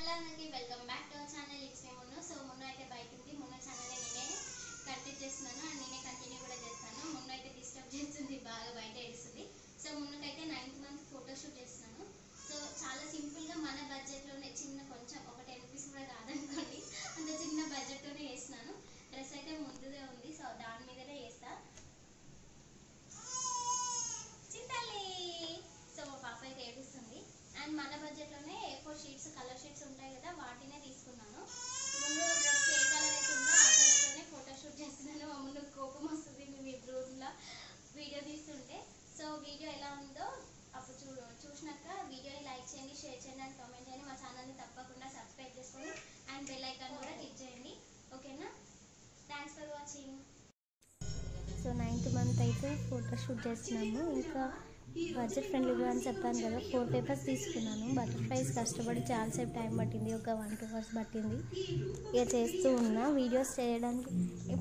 Hello అందరికీ welcome back to our channel. It's me Munnu. So Munnu అయితే బయట ఉంది. మున్ను ఛానల్ నేనే కంటిన్యూ చేస్తున్నాను అండ్ నేనే కంటిన్యూ కూడా చేస్తాను. మున్ను అయితే డిస్టర్బ్ చేస్తుంది, బాగా బయట ఏడుస్తుంది. సో మున్నుకైతే 9th మంత్ ఫోటోషూట్ చేస్తున్నాను. సో చాలా సింపుల్గా మన బడ్జెట్లోనే చిన్న కొంచెం ఒక 10 రూపీస్ కూడా కాదనుకోండి, అంత చిన్న బడ్జెట్లోనే చేస్తున్నాను. డ్రెస్ అయితే ముందుగా ఉంది, సో దాని మీదనే చేస్తా. చింతల్లి సో మా పాప అయితే ఏడుస్తుంది. అండ్ మన బడ్జెట్లోనే A4 షీట్స్, కలర్ షీట్స్ ఉంటాయి కదా, వాటినే తీసుకున్నాను. ముందు డ్రెస్ ఏ కలర్ అయితే ఉందో ఆ కలర్తోనే ఫోటోషూట్ చేస్తున్నాను. మా ముందు కోపం వస్తుంది మేము ఈ రోజుల్లో వీడియో తీస్తుంటే. సో వీడియో ఎలా ఉందో అప్పుడు చూసినాక వీడియోని లైక్ చేయండి, షేర్ చేయండి అండ్ కామెంట్ చేయండి. మా ఛానల్ని తప్పకుండా సబ్స్క్రైబ్ చేసుకోండి అండ్ బెల్ ఐకాన్ కూడా క్లిక్ చేయండి. ఓకేనా? Thanks for watching. So 9th month అయితే ఫోటోషూట్ చేస్తున్నాము. ఇంకా బడ్జెట్ ఫ్రెండ్లీగా అని చెప్పాను కదా, 4 పేపర్స్ తీసుకున్నాను. బటర్ఫ్లైస్ కష్టపడి చాలాసేపు టైం పట్టింది, ఒక 1-2 hours పట్టింది. ఇక చేస్తూ ఉన్నా వీడియోస్ చేయడానికి.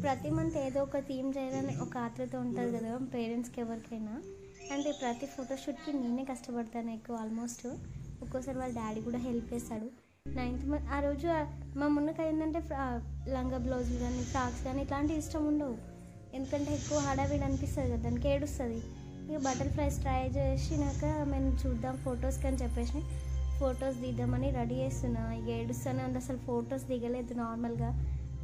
ప్రతి మంత్ ఏదో ఒక థీమ్ చేయాలని ఒక ఆత్రత ఉంటుంది కదా పేరెంట్స్కి ఎవరికైనా. అంటే ప్రతి ఫోటోషూట్కి నేనే కష్టపడతాను ఎక్కువ. ఆల్మోస్ట్ ఒక్కోసారి వాళ్ళ డాడీ కూడా హెల్ప్ చేస్తాడు. 9th మంత్ ఆ రోజు మా ముందుకు ఏంటంటే లంగా బ్లౌజులు కానీ, ఫ్రాక్స్ కానీ ఇట్లాంటివి ఇష్టం ఉండవు. ఎందుకంటే ఎక్కువ హడావిడి అనిపిస్తుంది కదా, దానికి ఏడుస్తుంది. ఇక బటర్ఫ్లైస్ ట్రై చేసినాక మేము చూద్దాం ఫొటోస్కి అని చెప్పేసి ఫొటోస్ దిద్దామని రెడీ చేస్తున్నా. ఇక ఏడుస్తూనే ఉంది, అసలు ఫొటోస్ దిగలేదు. నార్మల్గా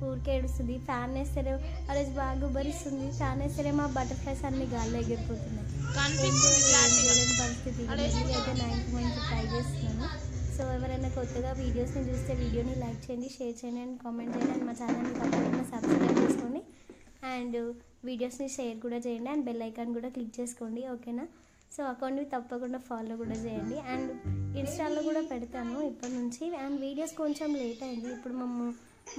ఊరికే ఏడుస్తుంది. ఫ్యాన్ వేస్తేనే ఆ రోజు బాగా ఉబ్బరిస్తుంది. ఫ్యాన్ వేస్తేనే మా బటర్ఫ్లైస్ అన్ని గాల్లో ఎగిరిపోతున్నాయి. పరిస్థితి అయితే 9th మంత్ ట్రై చేస్తున్నాను. సో ఎవరైనా కొత్తగా వీడియోస్ని చూస్తే వీడియోని లైక్ చేయండి, షేర్ చేయండి అండ్ కామెంట్ చేయండి అండ్ మా ఛానల్ని తప్పకుండా సబ్స్క్రైబ్ చేసుకోండి అండ్ వీడియోస్ని షేర్ కూడా చేయండి అండ్ బెల్ ఐకాన్ కూడా క్లిక్ చేసుకోండి. ఓకేనా? సో అకౌంట్ని తప్పకుండా ఫాలో కూడా చేయండి అండ్ ఇన్స్టాలో కూడా పెడతాను ఇప్పటి నుంచి. అండ్ వీడియోస్ కొంచెం లేట్ అయింది. ఇప్పుడు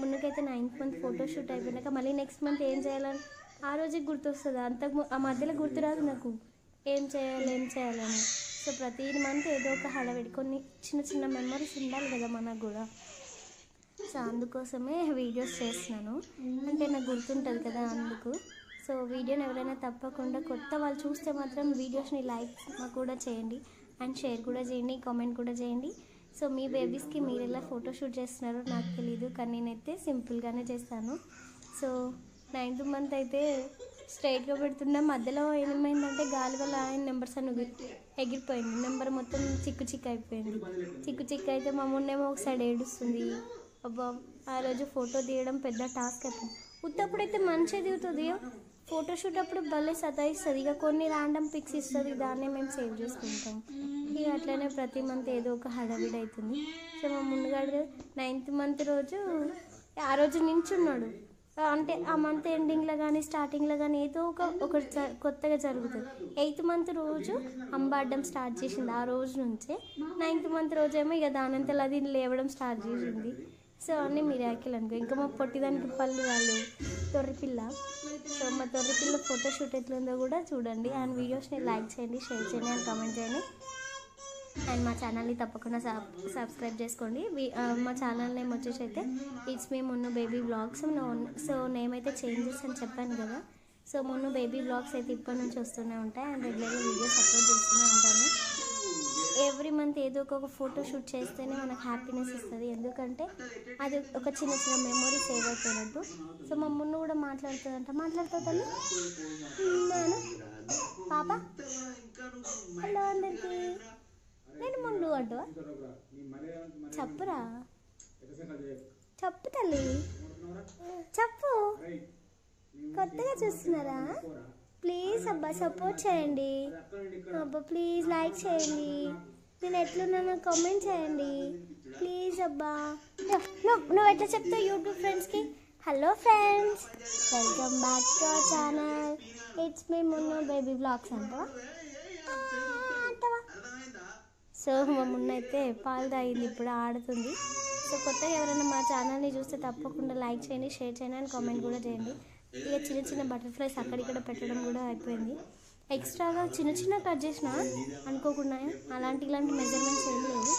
ముందుకైతే 9th మంత్ ఫోటోషూట్ అయిపోయినాక మళ్ళీ నెక్స్ట్ మంత్ ఏం చేయాలని ఆ రోజుకి గుర్తొస్తుంది. ఆ మధ్యలో గుర్తురాదు నాకు ఏం చేయాలని. సో ప్రతి మంత్ ఏదో ఒక హడావిడి, కొన్ని చిన్న చిన్న మెమరీస్ ఉండాలి కదా మనకు కూడా. సో అందుకోసమే వీడియోస్ చేస్తున్నాను, అంటే నాకు గుర్తుంటుంది కదా అందుకు. సో వీడియోని ఎవరైనా తప్పకుండా కొత్త వాళ్ళు చూస్తే మాత్రం వీడియోస్ని లైక్ కూడా చేయండి అండ్ షేర్ కూడా చేయండి, కామెంట్ కూడా చేయండి. సో మీ బేబీస్కి మీరు ఎలా ఫోటోషూట్ చేస్తున్నారో నాకు తెలీదు, కానీ నేనైతే సింపుల్గానే చేస్తాను. సో 9th మంత్ అయితే స్ట్రైట్గా పెడుతున్నా. మధ్యలో ఏమైందంటే గాలి వల్ల ఆయన నెంబర్స్ అని ఎగిరిపోయింది. నెంబర్ మొత్తం చిక్కు అయిపోయింది. చిక్కు అయితే మా మొన్నేమో ఒక సైడ్ ఏడుస్తుంది. అబ్బా ఆ రోజు ఫోటో తీయడం పెద్ద టాస్క్ అయిపోయింది. ఉత్తప్పుడైతే మంచిగా దిగుతుంది, ఫోటోషూట్ అప్పుడు భలే సతాయిస్తుంది. ఇక కొన్ని ర్యాండమ్ పిక్స్ ఇస్తుంది, దాన్నే మేము సేవ్ చేసుకుంటాం. ఇక అట్లనే ప్రతి మంత్ ఏదో ఒక హడావిడి అవుతుంది. సో మా ముందుగాడు 9th మంత్ రోజు ఆ రోజు నించున్నాడు. అంటే ఆ మంత్ ఎండింగ్లో కానీ స్టార్టింగ్లో కానీ ఏదో ఒకటి కొత్తగా జరుగుతుంది. 8th మంత్ రోజు అంబాడడం స్టార్ట్ చేసింది. ఆ రోజు నుంచే 9th మంత్ రోజేమో ఇక దానంతలో అది లేవడం స్టార్ట్ చేసింది. సో అన్నీ మిరాకిల్ అనుకో. ఇంకా మా పొట్టిదానికి పళ్ళు వాళ్ళు తొర్రిపిల్ల. సో మా తొర్రిపిల్ల ఫోటోషూట్ ఎట్లుందో కూడా చూడండి అండ్ వీడియోస్ని లైక్ చేయండి, షేర్ చేయండి అండ్ కామెంట్ చేయండి అండ్ మా ఛానల్ని తప్పకుండా సబ్స్క్రైబ్ చేసుకోండి. మా ఛానల్ నేమ్ వచ్చేసి అయితే it's me Munnu baby vlogs. So name అయితే చేంజెస్ అని చెప్పాను కదా. సో మున్ను బేబీ వ్లాగ్స్ అయితే ఇప్పటి నుంచి వస్తూనే ఉంటాయి అండ్ రెగ్యులర్గా వీడియోస్ అప్లోడ్ చేస్తూనే ఉంటాను. ఎవ్రీ మంత్ ఏదో ఒక ఫోటో షూట్ చేస్తేనే మనకు హ్యాపీనెస్ ఇస్తుంది, ఎందుకంటే అది ఒక చిన్న చిన్న మెమొరీ సేవ్ అయిపోయినట్టు. సో మా మున్ను కూడా మాట్లాడుతుందంట. పాప హలో అందరికీ, నేను ముందు అడ్డు చెప్పురా, చెప్పు తల్లి, చెప్పు. కొత్తగా చూస్తున్నారా? ప్లీజ్ అబ్బా సపోర్ట్ చేయండి అబ్బా, ప్లీజ్ లైక్ చేయండి, నేను ఎట్లున్నానో కామెంట్ చేయండి ప్లీజ్ అబ్బా. నువ్వు ఎట్లా చెప్తావు యూట్యూబ్ ఫ్రెండ్స్కి? Hello friends, welcome back to our channel it's me Munnu baby vlogs అంటవా? సో మా మున్ను అయితే పాలు తాగింది, ఇప్పుడు ఆడుతుంది. సో కొత్తగా ఎవరైనా మా ఛానల్ని చూస్తే తప్పకుండా లైక్ చేయండి, షేర్ చేయండి అండ్ కామెంట్ కూడా చేయండి. ఇక చిన్న చిన్న బటర్ఫ్లైస్ అక్కడిక్కడ పెట్టడం కూడా అయిపోయింది. ఎక్స్ట్రాగా చిన్న కట్ చేసిన అనుకోకుండా, ఇలాంటి మెజర్మెంట్స్ ఏం లేవు.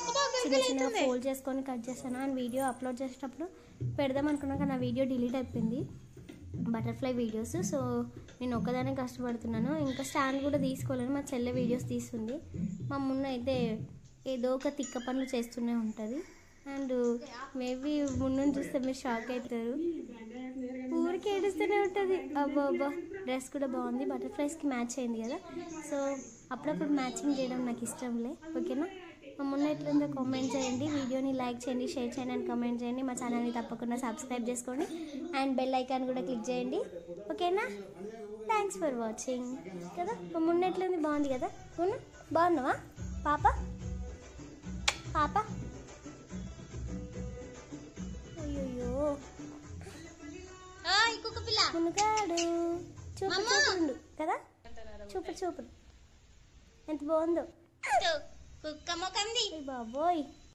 చిన్న ఫోల్డ్ చేసుకొని కట్ చేశాను అండ్ వీడియో అప్లోడ్ చేసేటప్పుడు పెడదాం అనుకున్నాక నా వీడియో డిలీట్ అయిపోయింది, బటర్ఫ్లై వీడియోస్. సో నేను ఒక్కదానే కష్టపడుతున్నాను, ఇంకా స్టాండ్ కూడా తీసుకోలేను. మా చెల్లె వీడియోస్ తీస్తుంది. మా మున్ను అయితే ఏదో ఒక తిక్క పనులు చేస్తూనే ఉంటుంది. అండ్ మేబీ ముందు చూస్తే మీరు షాక్ అవుతారు. ఊరికి ఏడుస్తూనే ఉంటుంది. అబ్బా అబ్బా డ్రెస్ కూడా బాగుంది, బటర్ఫ్లైస్కి మ్యాచ్ అయింది కదా. సో అప్పుడప్పుడు మ్యాచింగ్ చేయడం నాకు ఇష్టంలే. ఓకేనా, మా మొన్న ఎట్లుందో కామెంట్ చేయండి, వీడియోని లైక్ చేయండి, షేర్ చేయండి అండ్ కామెంట్ చేయండి. మా ఛానల్ని తప్పకుండా సబ్స్క్రైబ్ చేసుకోండి అండ్ బెల్ ఐకాన్ కూడా క్లిక్ చేయండి. ఓకేనా, థ్యాంక్స్ ఫర్ వాచింగ్. కదా మా మొన్న ఎట్లుంది, బాగుంది కదా. అవునా, బాగున్నావా పాప? పాప అయ్యో ఇంకొక పిల్ల మునగాడు చూపు చూపుండు కదా. చూపు ఎంత బాగుందో కుక్క మొకంది బాబోయ్.